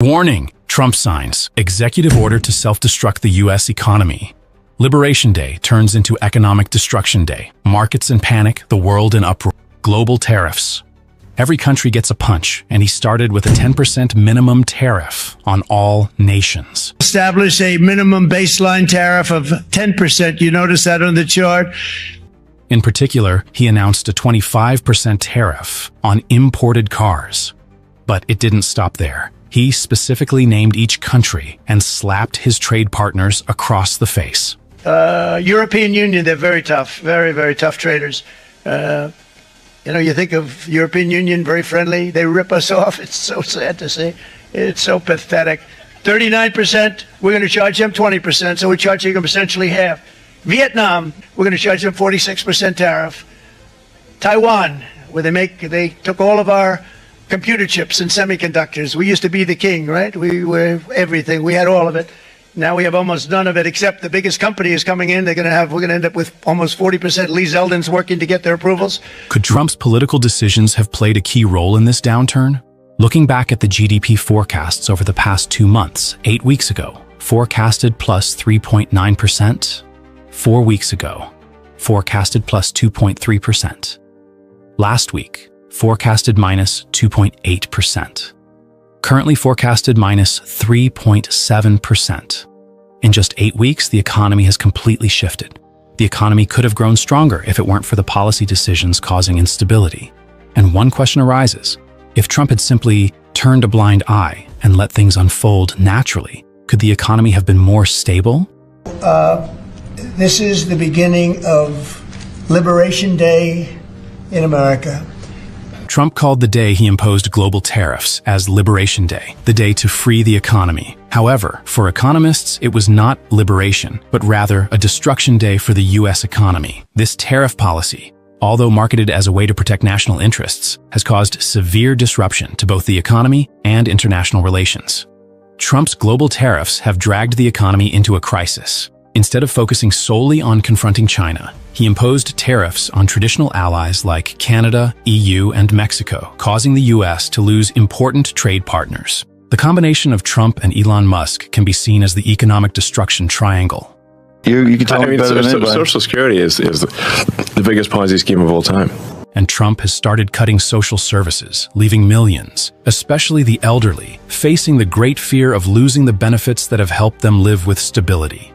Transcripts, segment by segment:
Warning! Trump signs executive order to self-destruct the U.S. economy. Liberation Day turns into economic destruction day. Markets in panic, the world in uproar. Global tariffs. Every country gets a punch, and he started with a 10% minimum tariff on all nations. Establish a minimum baseline tariff of 10%. You notice that on the chart? In particular, he announced a 25% tariff on imported cars. But it didn't stop there. He specifically named each country and slapped his trade partners across the face. European Union, they're very tough, very, very tough traders. You think of European Union, very friendly. They rip us off. It's so sad to see. It's so pathetic. 39%, we're going to charge them 20%, so we're charging them essentially half. Vietnam, we're going to charge them 46% tariff. Taiwan, where they took all of our computer chips and semiconductors. We used to be the king, right? We were everything. We had all of it. Now we have almost none of it, except the biggest company is coming in. We're going to end up with almost 40%. Lee Zeldin's working to get their approvals. Could Trump's political decisions have played a key role in this downturn? Looking back at the GDP forecasts over the past 2 months, 8 weeks ago, forecasted plus 3.9%. 4 weeks ago, forecasted plus 2.3%. Last week, forecasted minus 2.8%. Currently forecasted minus 3.7%. In just 8 weeks, the economy has completely shifted. The economy could have grown stronger if it weren't for the policy decisions causing instability. And one question arises. If Trump had simply turned a blind eye and let things unfold naturally, could the economy have been more stable? This is the beginning of Liberation Day in America. Trump called the day he imposed global tariffs as Liberation Day, the day to free the economy. However, for economists, it was not liberation, but rather a destruction day for the U.S. economy. This tariff policy, although marketed as a way to protect national interests, has caused severe disruption to both the economy and international relations. Trump's global tariffs have dragged the economy into a crisis. Instead of focusing solely on confronting China, he imposed tariffs on traditional allies like Canada, EU, and Mexico, causing the U.S. to lose important trade partners. The combination of Trump and Elon Musk can be seen as the economic destruction triangle. You can tell me better than anybody. Social Security is the biggest Ponzi scheme of all time. And Trump has started cutting social services, leaving millions, especially the elderly, facing the great fear of losing the benefits that have helped them live with stability.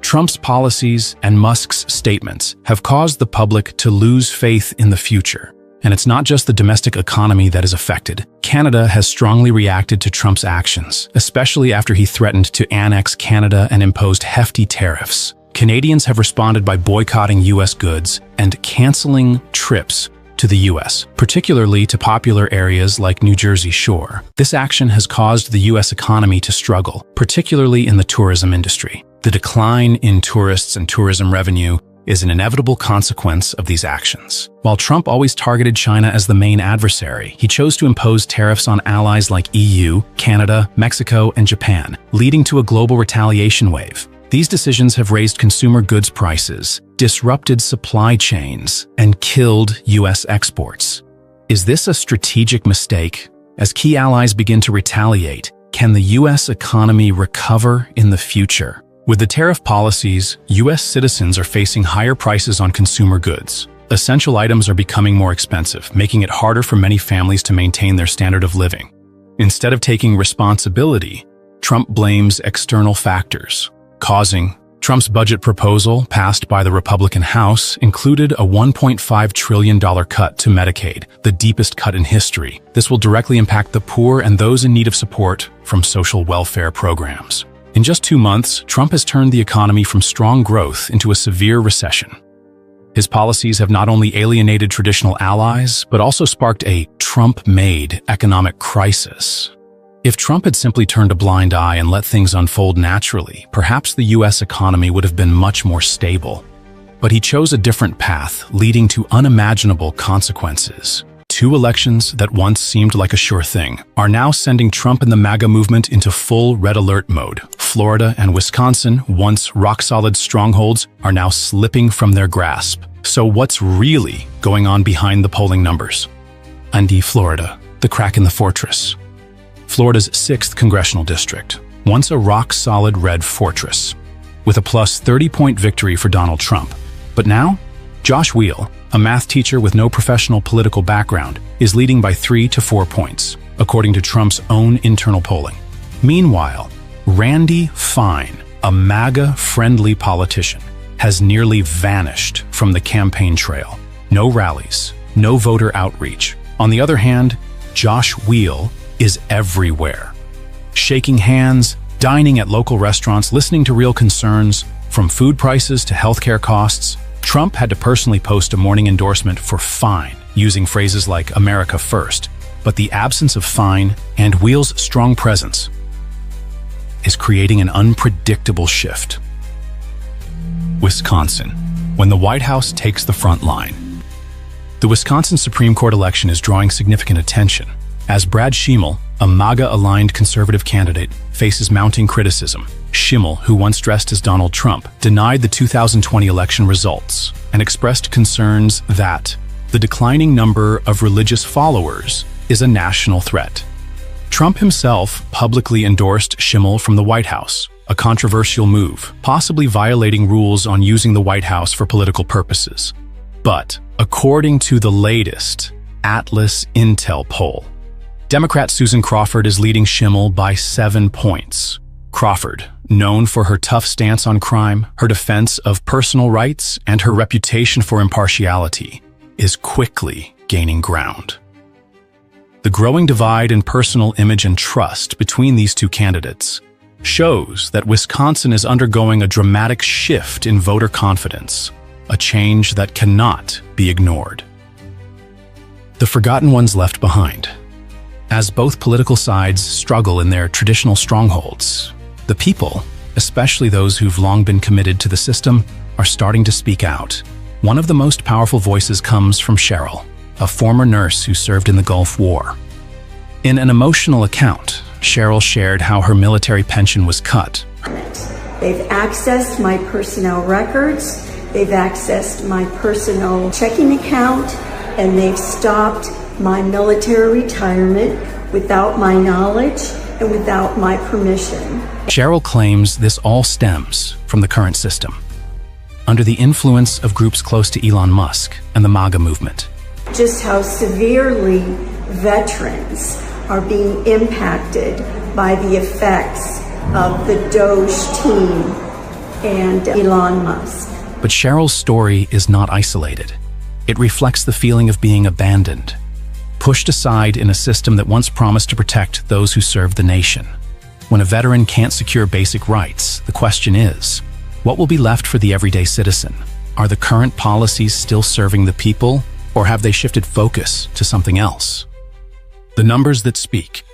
Trump's policies and Musk's statements have caused the public to lose faith in the future. And it's not just the domestic economy that is affected. Canada has strongly reacted to Trump's actions, especially after he threatened to annex Canada and imposed hefty tariffs. Canadians have responded by boycotting U.S. goods and canceling trips to the U.S., particularly to popular areas like New Jersey Shore. This action has caused the U.S. economy to struggle, particularly in the tourism industry. The decline in tourists and tourism revenue is an inevitable consequence of these actions. While Trump always targeted China as the main adversary, he chose to impose tariffs on allies like EU, Canada, Mexico, and Japan, leading to a global retaliation wave. These decisions have raised consumer goods prices, disrupted supply chains, and killed U.S. exports. Is this a strategic mistake? As key allies begin to retaliate, can the U.S. economy recover in the future? With the tariff policies, U.S. citizens are facing higher prices on consumer goods. Essential items are becoming more expensive, making it harder for many families to maintain their standard of living. Instead of taking responsibility, Trump blames external factors, causing Trump's budget proposal, passed by the Republican House, included a $1.5 trillion cut to Medicaid, the deepest cut in history. This will directly impact the poor and those in need of support from social welfare programs. In just 2 months, Trump has turned the economy from strong growth into a severe recession. His policies have not only alienated traditional allies, but also sparked a Trump-made economic crisis. If Trump had simply turned a blind eye and let things unfold naturally, perhaps the U.S. economy would have been much more stable. But he chose a different path, leading to unimaginable consequences. 2 elections that once seemed like a sure thing are now sending Trump and the MAGA movement into full red alert mode. Florida and Wisconsin, once rock-solid strongholds, are now slipping from their grasp. So what's really going on behind the polling numbers? And Florida, the crack in the fortress. Florida's 6th congressional district, once a rock-solid red fortress, with a plus 30-point victory for Donald Trump. But now, Josh Weil, a math teacher with no professional political background, is leading by 3 to 4 points, according to Trump's own internal polling. Meanwhile, Randy Fine, a MAGA-friendly politician, has nearly vanished from the campaign trail. No rallies, no voter outreach. On the other hand, Josh Weil is everywhere. Shaking hands, dining at local restaurants, listening to real concerns, from food prices to healthcare costs. Trump had to personally post a morning endorsement for Fine, using phrases like America First. But the absence of Fine and Weil's strong presence is creating an unpredictable shift. Wisconsin, when the White House takes the front line. The Wisconsin Supreme Court election is drawing significant attention, as Brad Schimmel, a MAGA-aligned conservative candidate, faces mounting criticism. Schimmel, who once dressed as Donald Trump, denied the 2020 election results and expressed concerns that the declining number of religious followers is a national threat. Trump himself publicly endorsed Schimmel from the White House, a controversial move, possibly violating rules on using the White House for political purposes. But according to the latest Atlas Intel poll, Democrat Susan Crawford is leading Schimmel by 7 points. Crawford, known for her tough stance on crime, her defense of personal rights, and her reputation for impartiality, is quickly gaining ground. The growing divide in personal image and trust between these two candidates shows that Wisconsin is undergoing a dramatic shift in voter confidence, a change that cannot be ignored. The forgotten ones left behind. As both political sides struggle in their traditional strongholds, the people, especially those who've long been committed to the system, are starting to speak out. One of the most powerful voices comes from Cheryl, a former nurse who served in the Gulf War. In an emotional account, Cheryl shared how her military pension was cut. They've accessed my personnel records, they've accessed my personal checking account, and they've stopped my military retirement without my knowledge and without my permission. Cheryl claims this all stems from the current system, under the influence of groups close to Elon Musk and the MAGA movement. Just how severely veterans are being impacted by the effects of the Doge team and Elon Musk. But Cheryl's story is not isolated. It reflects the feeling of being abandoned, pushed aside in a system that once promised to protect those who served the nation. When a veteran can't secure basic rights, the question is, what will be left for the everyday citizen? Are the current policies still serving the people, or have they shifted focus to something else? The numbers that speak.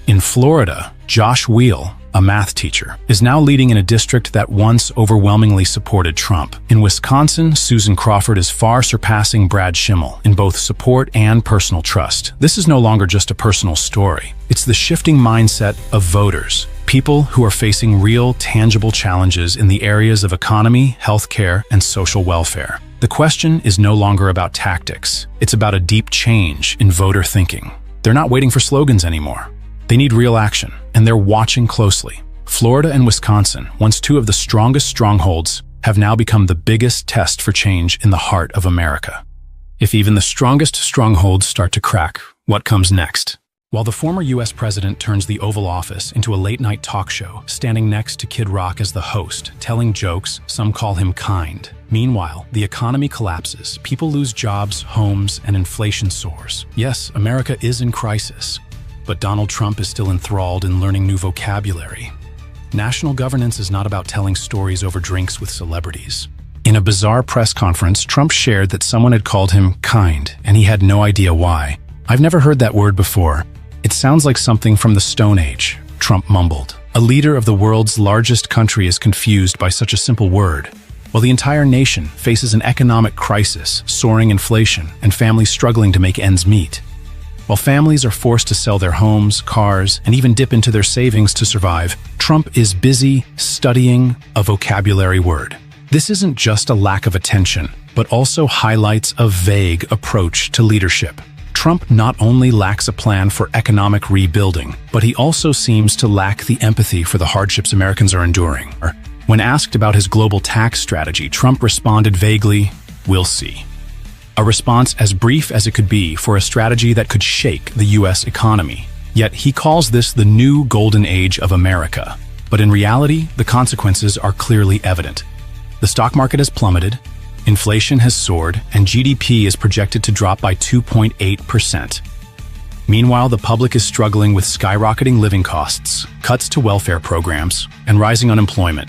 In Florida, Josh Weil, a math teacher, is now leading in a district that once overwhelmingly supported Trump. In Wisconsin, Susan Crawford is far surpassing Brad Schimmel in both support and personal trust. This is no longer just a personal story. It's the shifting mindset of voters, people who are facing real, tangible challenges in the areas of economy, healthcare, and social welfare. The question is no longer about tactics. It's about a deep change in voter thinking. They're not waiting for slogans anymore. They need real action, and they're watching closely. Florida and Wisconsin, once two of the strongest strongholds, have now become the biggest test for change in the heart of America. If even the strongest strongholds start to crack, what comes next? While the former U.S. president turns the Oval Office into a late-night talk show, standing next to Kid Rock as the host, telling jokes, some call him kind. Meanwhile, the economy collapses, people lose jobs, homes, and inflation soars. Yes, America is in crisis. But Donald Trump is still enthralled in learning new vocabulary. National governance is not about telling stories over drinks with celebrities. In a bizarre press conference, Trump shared that someone had called him kind, and he had no idea why. "I've never heard that word before. It sounds like something from the Stone Age," Trump mumbled. A leader of the world's largest country is confused by such a simple word, while the entire nation faces an economic crisis, soaring inflation, and families struggling to make ends meet. While families are forced to sell their homes, cars, and even dip into their savings to survive, Trump is busy studying a vocabulary word. This isn't just a lack of attention, but also highlights a vague approach to leadership. Trump not only lacks a plan for economic rebuilding, but he also seems to lack the empathy for the hardships Americans are enduring. When asked about his global tax strategy, Trump responded vaguely, "We'll see." A response as brief as it could be for a strategy that could shake the U.S. economy. Yet he calls this the new golden age of America. But in reality, the consequences are clearly evident. The stock market has plummeted, inflation has soared, and GDP is projected to drop by 2.8%. Meanwhile, the public is struggling with skyrocketing living costs, cuts to welfare programs, and rising unemployment.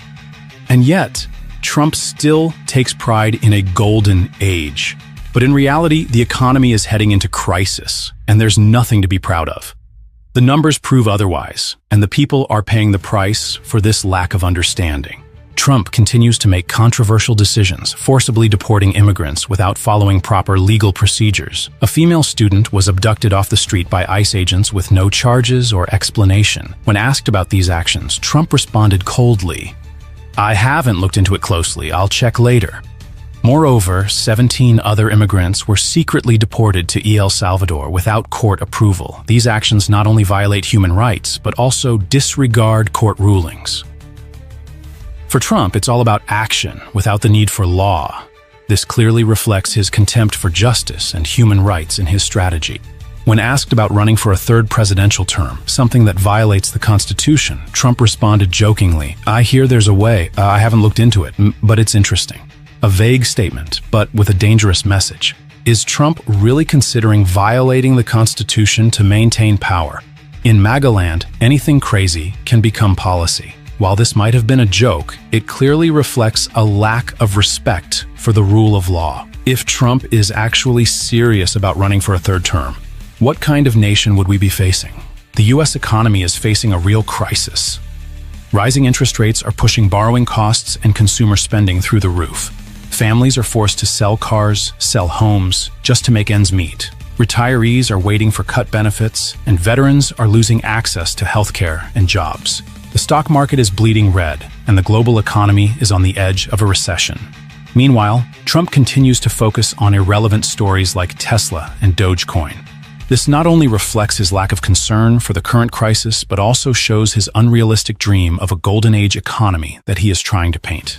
And yet, Trump still takes pride in a golden age. But in reality, the economy is heading into crisis, and there's nothing to be proud of. The numbers prove otherwise, and the people are paying the price for this lack of understanding. Trump continues to make controversial decisions, forcibly deporting immigrants without following proper legal procedures. A female student was abducted off the street by ICE agents with no charges or explanation. When asked about these actions, Trump responded coldly, "I haven't looked into it closely. I'll check later." Moreover, 17 other immigrants were secretly deported to El Salvador without court approval. These actions not only violate human rights, but also disregard court rulings. For Trump, it's all about action without the need for law. This clearly reflects his contempt for justice and human rights in his strategy. When asked about running for a third presidential term, something that violates the Constitution, Trump responded jokingly, "I hear there's a way. I haven't looked into it, but it's interesting." A vague statement, but with a dangerous message. Is Trump really considering violating the Constitution to maintain power? In MAGA land, anything crazy can become policy. While this might have been a joke, it clearly reflects a lack of respect for the rule of law. If Trump is actually serious about running for a third term, what kind of nation would we be facing? The U.S. economy is facing a real crisis. Rising interest rates are pushing borrowing costs and consumer spending through the roof. Families are forced to sell cars, sell homes, just to make ends meet. Retirees are waiting for cut benefits, and veterans are losing access to healthcare and jobs. The stock market is bleeding red, and the global economy is on the edge of a recession. Meanwhile, Trump continues to focus on irrelevant stories like Tesla and Dogecoin. This not only reflects his lack of concern for the current crisis, but also shows his unrealistic dream of a golden age economy that he is trying to paint.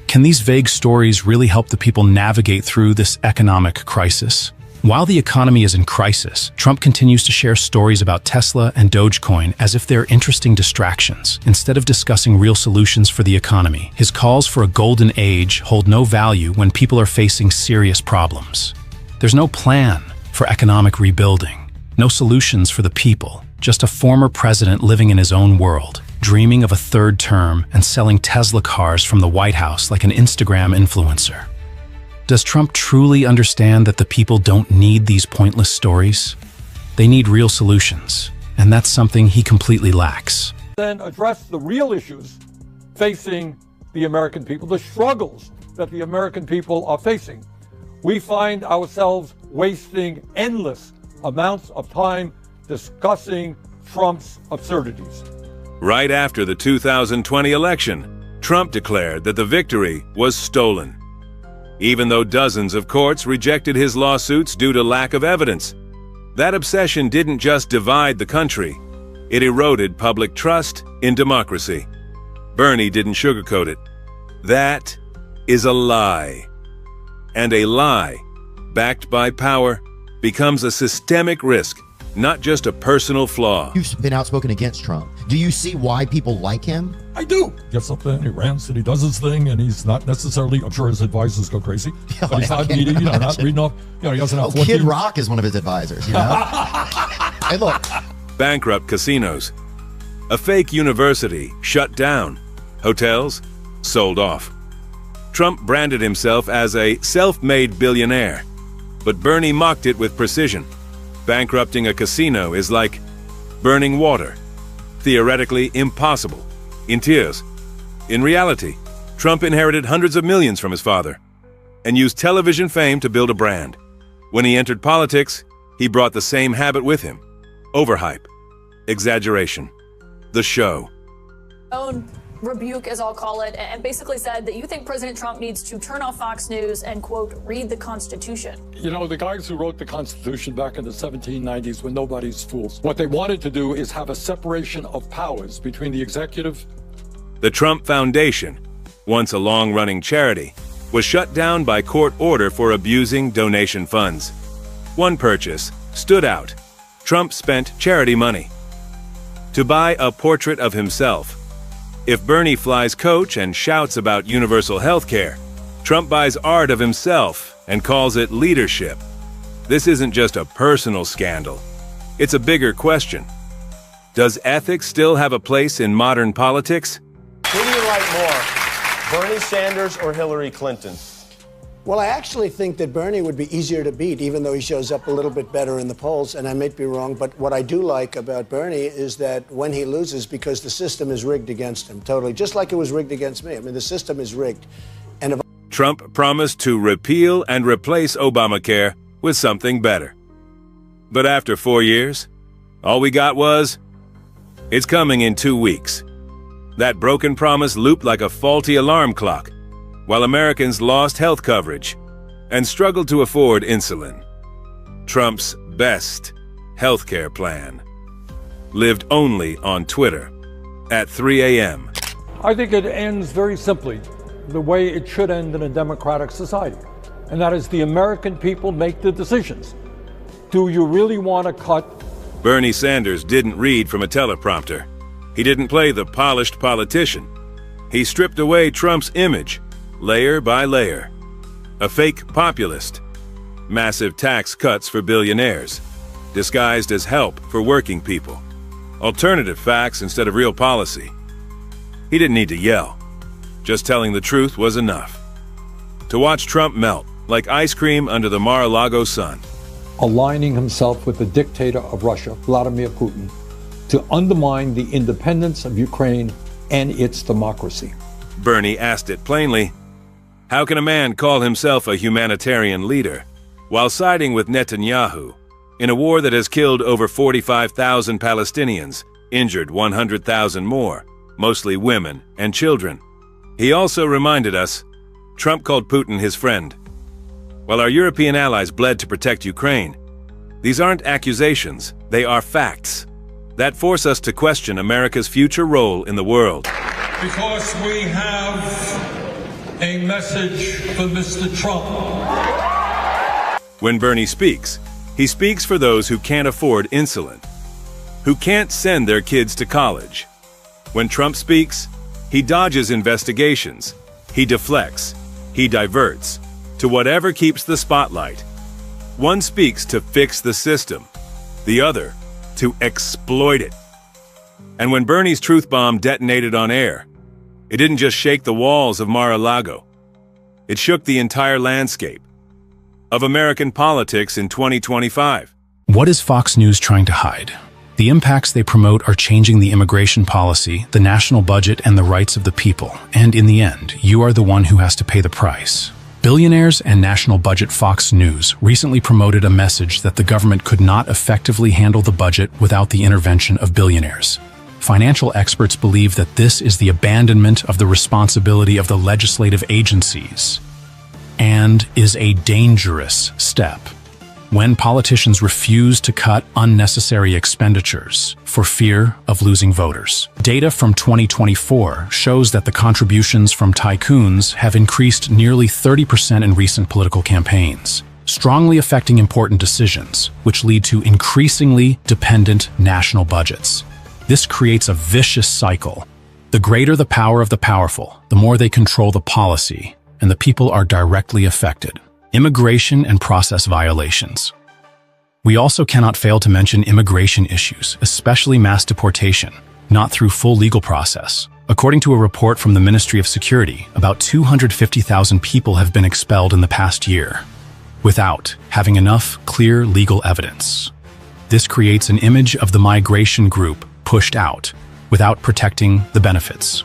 Can these vague stories really help the people navigate through this economic crisis? While the economy is in crisis, Trump continues to share stories about Tesla and Dogecoin as if they're interesting distractions, instead of discussing real solutions for the economy. His calls for a golden age hold no value when people are facing serious problems. There's no plan for economic rebuilding, no solutions for the people, just a former president living in his own world, dreaming of a third term and selling Tesla cars from the White House like an Instagram influencer. Does Trump truly understand that the people don't need these pointless stories? They need real solutions, and that's something he completely lacks. Then address the real issues facing the American people, the struggles that the American people are facing. We find ourselves wasting endless amounts of time discussing Trump's absurdities. Right after the 2020 election, Trump declared that the victory was stolen. Even though dozens of courts rejected his lawsuits due to lack of evidence, that obsession didn't just divide the country, it eroded public trust in democracy. Bernie didn't sugarcoat it. That is a lie. And a lie, backed by power, becomes a systemic risk, not just a personal flaw. You've been outspoken against Trump. Do you see why people like him? I do. Gets up there, he rants and he does his thing, and he's not necessarily, I'm sure his advisors go crazy, but he's not reading, not reading off, he doesn't have 14. Kid Rock is one of his advisors, Hey, look. Bankrupt casinos. A fake university shut down. Hotels sold off. Trump branded himself as a self-made billionaire, but Bernie mocked it with precision. Bankrupting a casino is like burning water. Theoretically impossible. In tears. In reality, Trump inherited hundreds of millions from his father and used television fame to build a brand. When he entered politics, he brought the same habit with him. Overhype. Exaggeration. The show. Own rebuke, as I'll call it, and basically said that you think President Trump needs to turn off Fox News and, quote, read the Constitution. You know, the guys who wrote the Constitution back in the 1790s were nobody's fools. What they wanted to do is have a separation of powers between the executive. The Trump Foundation, once a long-running charity, was shut down by court order for abusing donation funds. One purchase stood out. Trump spent charity money to buy a portrait of himself. If Bernie flies coach and shouts about universal health care, Trump buys art of himself and calls it leadership. This isn't just a personal scandal. It's a bigger question. Does ethics still have a place in modern politics? Who do you like more, Bernie Sanders or Hillary Clinton? Well, I actually think that Bernie would be easier to beat, even though he shows up a little bit better in the polls, and I may be wrong, but what I do like about Bernie is that when he loses, because the system is rigged against him, totally, just like it was rigged against me. I mean, the system is rigged. And if Trump promised to repeal and replace Obamacare with something better. But after 4 years, all we got was, it's coming in 2 weeks. That broken promise looped like a faulty alarm clock, while Americans lost health coverage and struggled to afford insulin. Trump's best healthcare plan lived only on Twitter at 3 a.m. I think it ends very simply the way it should end in a democratic society, and that is the American people make the decisions. Do you really want to cut? Bernie Sanders didn't read from a teleprompter. He didn't play the polished politician. He stripped away Trump's image, layer by layer. A fake populist. Massive tax cuts for billionaires, disguised as help for working people. Alternative facts instead of real policy. He didn't need to yell. Just telling the truth was enough. To watch Trump melt like ice cream under the Mar-a-Lago sun. Aligning himself with the dictator of Russia, Vladimir Putin, to undermine the independence of Ukraine and its democracy. Bernie asked it plainly, how can a man call himself a humanitarian leader while siding with Netanyahu in a war that has killed over 45,000 Palestinians, injured 100,000 more, mostly women and children? He also reminded us, Trump called Putin his friend. While our European allies bled to protect Ukraine, these aren't accusations, they are facts that force us to question America's future role in the world. Because we have a message for Mr. Trump. When Bernie speaks, he speaks for those who can't afford insulin, who can't send their kids to college. When Trump speaks, he dodges investigations, he deflects, he diverts to whatever keeps the spotlight. One speaks to fix the system, the other to exploit it. And when Bernie's truth bomb detonated on air, it didn't just shake the walls of Mar-a-Lago. It shook the entire landscape of American politics in 2025. What is Fox News trying to hide? The impacts they promote are changing the immigration policy, the national budget, and the rights of the people. And in the end, you are the one who has to pay the price. Billionaires and national budget Fox News recently promoted a message that the government could not effectively handle the budget without the intervention of billionaires. Financial experts believe that this is the abandonment of the responsibility of the legislative agencies and is a dangerous step. When politicians refuse to cut unnecessary expenditures for fear of losing voters. Data from 2024 shows that the contributions from tycoons have increased nearly 30% in recent political campaigns, strongly affecting important decisions, which lead to increasingly dependent national budgets. This creates a vicious cycle. The greater the power of the powerful, the more they control the policy, and the people are directly affected. Immigration and process violations. We also cannot fail to mention immigration issues, especially mass deportation, not through full legal process. According to a report from the Ministry of Security, about 250,000 people have been expelled in the past year, without having enough clear legal evidence. This creates an image of the migration group pushed out, without protecting the benefits.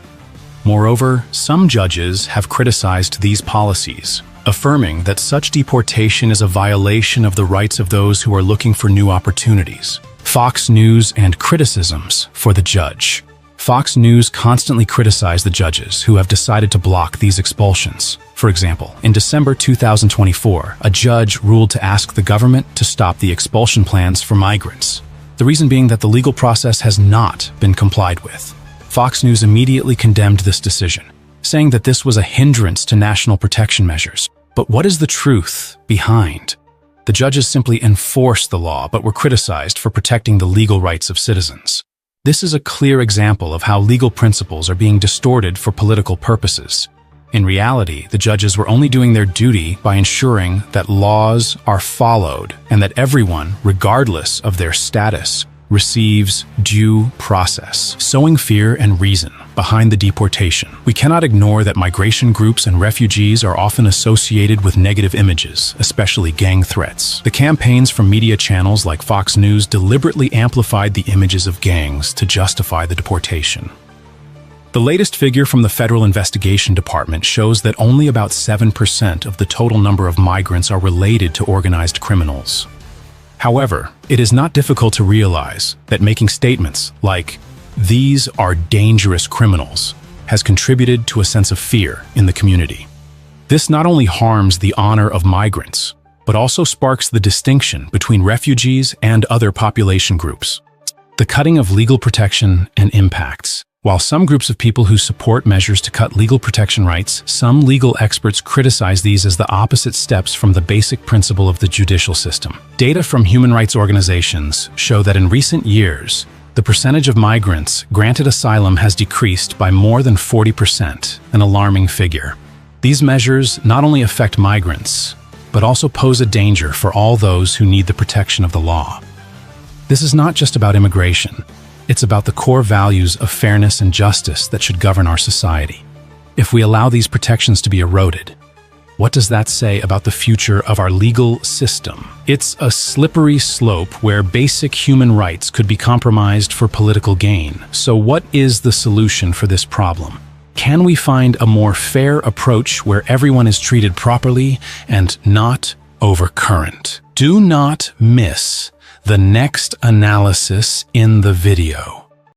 Moreover, some judges have criticized these policies, affirming that such deportation is a violation of the rights of those who are looking for new opportunities. Fox News and criticisms for the judge. Fox News constantly criticized the judges who have decided to block these expulsions. For example, in December 2024, a judge ruled to ask the government to stop the expulsion plans for migrants. The reason being that the legal process has not been complied with. Fox News immediately condemned this decision, saying that this was a hindrance to national protection measures. But what is the truth behind? The judges simply enforced the law but were criticized for protecting the legal rights of citizens. This is a clear example of how legal principles are being distorted for political purposes. In reality, the judges were only doing their duty by ensuring that laws are followed and that everyone, regardless of their status, receives due process, sowing fear and reason behind the deportation. We cannot ignore that migration groups and refugees are often associated with negative images, especially gang threats. The campaigns from media channels like Fox News deliberately amplified the images of gangs to justify the deportation. The latest figure from the Federal Investigation Department shows that only about 7% of the total number of migrants are related to organized criminals. However, it is not difficult to realize that making statements like, "These are dangerous criminals," has contributed to a sense of fear in the community. This not only harms the honor of migrants, but also sparks the distinction between refugees and other population groups. The cutting of legal protection and impacts. While some groups of people who support measures to cut legal protection rights, some legal experts criticize these as the opposite steps from the basic principle of the judicial system. Data from human rights organizations show that in recent years, the percentage of migrants granted asylum has decreased by more than 40%, an alarming figure. These measures not only affect migrants, but also pose a danger for all those who need the protection of the law. This is not just about immigration. It's about the core values of fairness and justice that should govern our society. If we allow these protections to be eroded, what does that say about the future of our legal system? It's a slippery slope where basic human rights could be compromised for political gain. So what is the solution for this problem? Can we find a more fair approach where everyone is treated properly and not overcurrent? Do not miss the next analysis in the video.